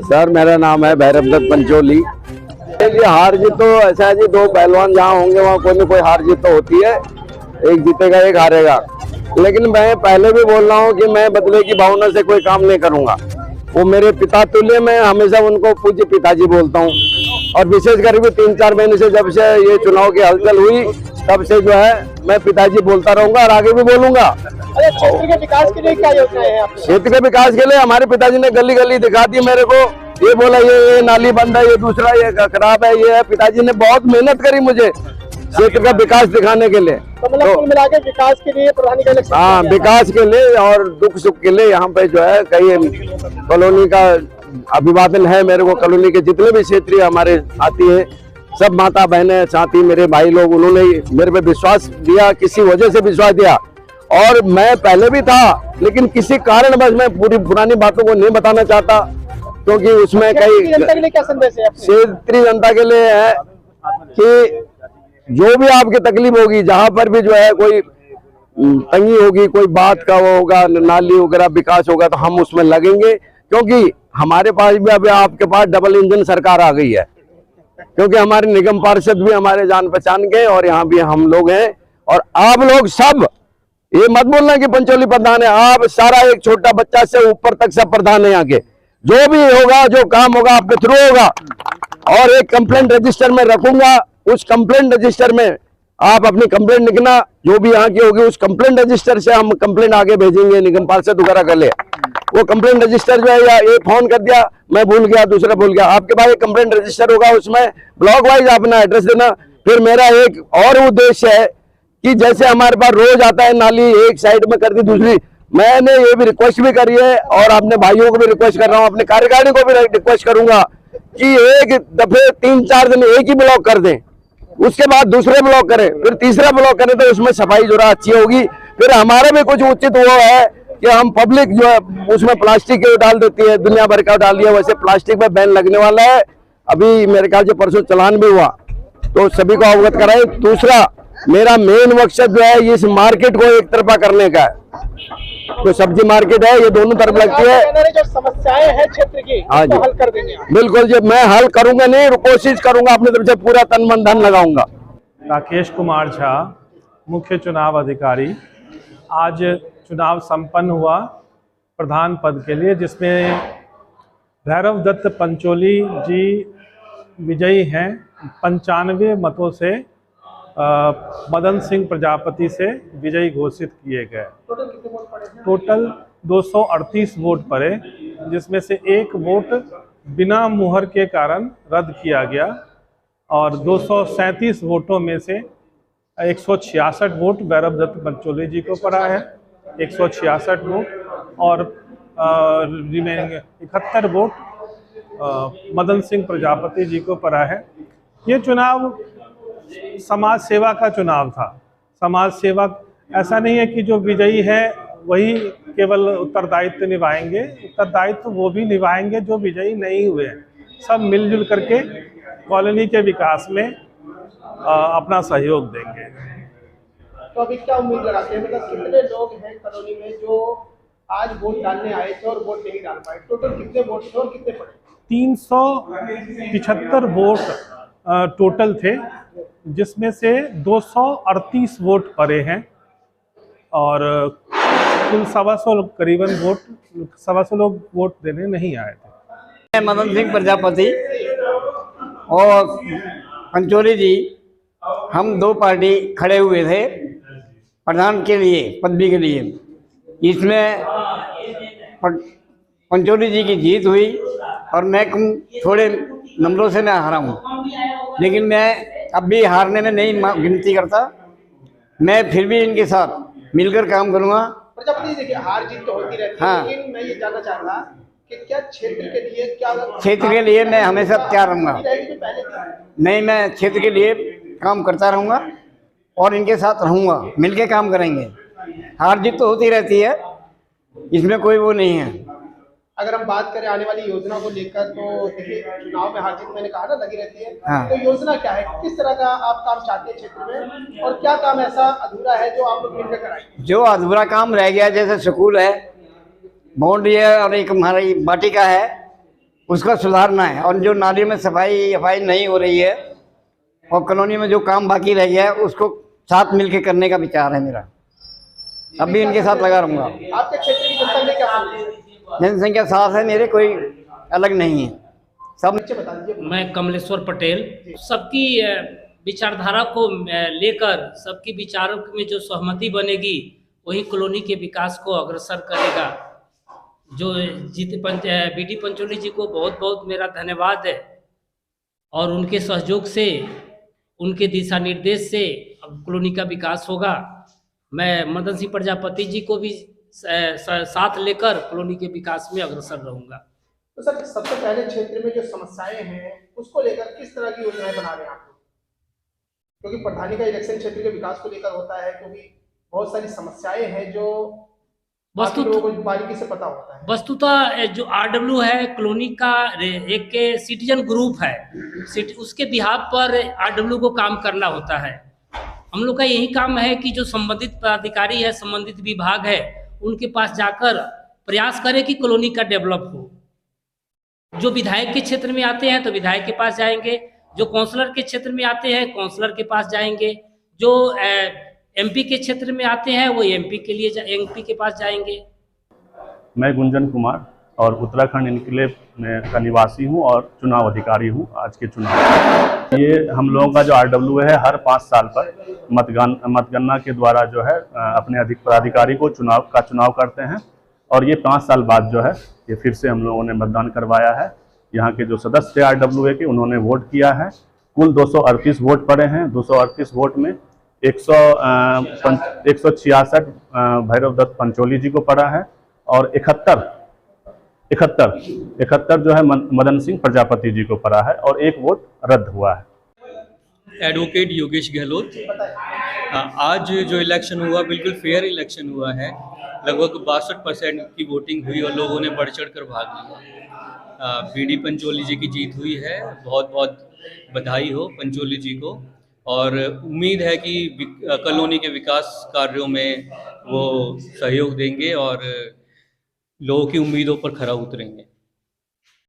Sir मेरा नाम है भैरव दत्त पंचोली। ये हार जीत तो ऐसा है जी, दो पहलवान जहाँ होंगे वहाँ कोई न कोई हार जीत तो होती है, एक जीतेगा एक हारेगा। लेकिन मैं पहले भी बोल रहा हूँ कि मैं बदले की भावना से कोई काम नहीं करूंगा। वो मेरे पिता तुल्य, मैं हमेशा उनको पूज्य पिताजी बोलता हूँ। और विशेषकर भी 3-4 महीने से जब से ये चुनाव की हलचल हुई तब से जो है मैं पिताजी बोलता रहूंगा और आगे भी बोलूंगा। क्षेत्र के विकास के लिए क्या योजना है आपकी? क्षेत्र के विकास के लिए हमारे पिताजी ने गली गली दिखा दी मेरे को, ये बोला ये नाली बंद है, ये दूसरा ये खराब है, ये है। पिताजी ने बहुत मेहनत करी मुझे क्षेत्र का विकास दिखाने के लिए। तो कुल मिला के विकास के लिए प्रधानी का इलेक्शन, हाँ विकास के लिए और दुख सुख के लिए यहाँ पे जो है कई कॉलोनी का अभिवादन है मेरे को। कॉलोनी के जितने भी क्षेत्रीय हमारे साथी है, सब माता बहनें साथी मेरे भाई लोग, उन्होंने मेरे पे विश्वास दिया, किसी वजह से विश्वास दिया। और मैं पहले भी था लेकिन किसी कारण बस मैं पूरी पुरानी बातों को नहीं बताना चाहता, क्योंकि उसमें कई जनता के लिए क्या संदेश है? क्षेत्रीय जनता के लिए है कि जो भी आपकी तकलीफ होगी, जहां पर भी जो है कोई तंगी होगी, कोई बात का वो होगा, नाली वगैरह विकास होगा, तो हम उसमें लगेंगे। क्योंकि हमारे पास भी अभी आपके पास डबल इंजन सरकार आ गई है, क्योंकि हमारे निगम पार्षद भी हमारे जान पहचान के और यहाँ भी हम लोग हैं। और आप लोग सब ये मत बोलना कि पंचोली प्रधान है, आप सारा एक छोटा बच्चा से ऊपर तक सब प्रधान है यहाँ के। जो भी होगा, जो काम होगा आपके थ्रू होगा। और एक कंप्लेंट रजिस्टर में रखूंगा, उस कंप्लेंट रजिस्टर में आप अपनी कंप्लेंट लिखना, जो भी यहाँ की होगी उस कंप्लेंट रजिस्टर से हम कंप्लेंट आगे भेजेंगे निगम पार्षद वगैरह कर ले। वो कंप्लेंट रजिस्टर जो है, या ये फोन कर दिया मैं भूल गया, दूसरा भूल गया, आपके पास एक कंप्लेंट रजिस्टर होगा, उसमें ब्लॉक वाइज अपना एड्रेस देना। फिर मेरा एक और उद्देश्य है कि जैसे हमारे पास रोज आता है नाली एक साइड में कर दी, दूसरी, मैंने ये भी रिक्वेस्ट भी करी है और अपने भाइयों को भी रिक्वेस्ट कर रहा हूँ, अपने कार्यकारिणी को भी रिक्वेस्ट करूंगा कि एक दफे 3-4 दिन एक ही ब्लॉक कर दें, उसके बाद दूसरे ब्लॉक करें, फिर तीसरा ब्लॉक करें, तो उसमें सफाई जो अच्छी होगी। फिर हमारा भी कुछ उचित वो है कि हम पब्लिक जो है उसमें प्लास्टिक डाल देती है, दुनिया भर का डाल दिया, वैसे प्लास्टिक में बैन लगने वाला है। अभी मेरे ख्याल से परसों चलान भी हुआ, तो सभी को अवगत कराए। दूसरा मेरा मेन मकसद जो है इस मार्केट को एक तरफा करने का है। तो सब्जी मार्केट है, ये दोनों तरफ लगती है। जो समस्याएं हैं क्षेत्र की, हाँ जी, हल कर देंगे। बिल्कुल जी, मैं हल करूंगा, नहीं कोशिश करूंगा, अपनी तरफ से पूरा तन मन धन लगाऊंगा। राकेश कुमार झा, मुख्य चुनाव अधिकारी। आज चुनाव संपन्न हुआ प्रधान पद के लिए, जिसमें भैरव दत्त पंचोली जी विजयी हैं 95 मतों से। मदन सिंह प्रजापति से विजयी घोषित किए गए। टोटल 238 वोट पड़े, जिसमें से 1 वोट बिना मुहर के कारण रद्द किया गया और 237 वोटों में से 166 वोट भैरव दत्त पंचोली जी को पड़ा है, 166 वोट, और रिमेनिंग 71 वोट मदन सिंह प्रजापति जी को पड़ा है। ये चुनाव समाज सेवा का चुनाव था। समाज सेवा ऐसा नहीं है कि जो विजयी है वही केवल उत्तरदायित्व निभाएंगे, उत्तरदायित्व वो भी निभाएंगे जो विजयी नहीं हुए। सब मिलजुल करके कॉलोनी के विकास में अपना सहयोग देंगे। तो अभी क्या उम्मीद लगाते हैं, मतलब कितने लोग हैं कॉलोनी में जो आज वोट डालने आए थे और वोट नहीं डाल पाए? टोटल कितने वोट थे और कितने पड़े? 375 वोट टोटल थे, जिसमें से 238 वोट पड़े हैं और कुल 125 करीबन वोट 125 लोग वोट देने नहीं आए थे। मदन सिंह प्रजापति और पंचोली जी, हम 2 पार्टी खड़े हुए थे प्रधान के लिए, पदवी के लिए। इसमें पंचोली जी की जीत हुई और मैं थोड़े नंबरों से मैं हारा हूँ, लेकिन मैं अब भी हारने में नहीं गिनती करता। मैं फिर भी इनके साथ मिलकर काम करूँगा। प्रजापति देखिए, हार जीत तो होती रहती है। हाँ। लेकिन मैं ये जानना चाह रहा कि क्या क्षेत्र के लिए, क्या क्षेत्र के लिए मैं हमेशा तैयार रहूँगा। नहीं, मैं क्षेत्र के लिए काम करता रहूँगा और इनके साथ रहूँगा, मिलके काम करेंगे। हार जीत तो होती रहती है, इसमें कोई वो नहीं है। अगर हम बात करें आने वाली योजना को लेकर तो देखिए चुनाव में हार जीत मैंने कहा ना लगी रहती है। हाँ। तो योजना क्या है, किस तरह का आप काम चाहते हैं क्षेत्र में, और क्या काम ऐसा अधूरा है जो आप लोग मिलकर कराएंगे? जो अधूरा काम रह गया, जैसे स्कूल है, बाउंड्री है और एक हमारी वाटिका है, उसका सुधारना है। और जो नालियों में सफाई नहीं हो रही है और कॉलोनी में जो काम बाकी रह गया है उसको साथ मिलके करने का विचार है मेरा। अभी इनके साथ लगा रहूँगा। आपके क्षेत्र की जनता में क्या समझ है? जनसंख्या साथ है मेरे, कोई अलग नहीं है, सब। बच्चे बता दीजिए। मैं कमलेश्वर पटेल। सबकी विचारधारा को लेकर सबकी विचारों में जो सहमति बनेगी वही कॉलोनी के विकास को अग्रसर करेगा। जो बीडी पंचोली जी को बहुत बहुत मेरा धन्यवाद है, और उनके सहयोग से, उनके दिशा निर्देश से अब कॉलोनी का विकास होगा। मैं मदन सिंह प्रजापति जी को भी साथ लेकर कॉलोनी के विकास में अग्रसर रहूँगा। तो सर सबसे पहले क्षेत्र में जो समस्याएं हैं उसको लेकर किस तरह की योजनाएं बना रहे हैं आप लोग? क्योंकि प्रधानी का इलेक्शन क्षेत्र के विकास को लेकर होता है, क्योंकि बहुत सारी समस्याएं हैं जो लोगों को बारीकी से पता होता है। वस्तुतः जो आरडब्ल्यू है कॉलोनी का एक सिटीजन ग्रुप है, उसके बिहाफ पर आरडब्ल्यू को काम करना होता है। हम लोग का यही काम है कि जो संबंधित पदाधिकारी है, संबंधित विभाग है, उनके पास जाकर प्रयास करें कि कॉलोनी का डेवलप हो। जो विधायक के क्षेत्र में आते हैं तो विधायक के पास जाएंगे, जो काउंसलर के क्षेत्र में आते हैं काउंसलर के पास जाएंगे, जो एमपी के क्षेत्र में आते हैं वो एमपी के पास जाएंगे। मैं गुंजन कुमार और उत्तराखंड इनक्लेव में का निवासी हूँ और चुनाव अधिकारी हूँ आज के चुनाव। ये हम लोगों का जो आरडब्ल्यू है हर 5 साल पर मतगणना के द्वारा जो है अपने पदाधिकारी को चुनाव करते हैं, और ये 5 साल बाद जो है ये फिर से हम लोगों ने मतदान करवाया है। यहाँ के जो सदस्य थे आरडब्ल्यू के उन्होंने वोट किया है। कुल 238 वोट पड़े हैं। 238 वोट में 166 भैरव दत्त पंचोली जी को पड़ा है और 71 जो है मदन सिंह प्रजापति जी को पड़ा है और 1 वोट रद्द हुआ है। एडवोकेट योगेश गहलोत। आज जो इलेक्शन हुआ बिल्कुल फेयर इलेक्शन हुआ है। लगभग 62% की वोटिंग हुई और लोगों ने बढ़ चढ़ कर भाग लिया। बीडी पंचोली जी की जीत हुई है। बहुत बहुत बधाई हो पंचोली जी को, और उम्मीद है कि कॉलोनी के विकास कार्यों में वो सहयोग देंगे और लोगों की उम्मीदों पर खरा उतरेंगे।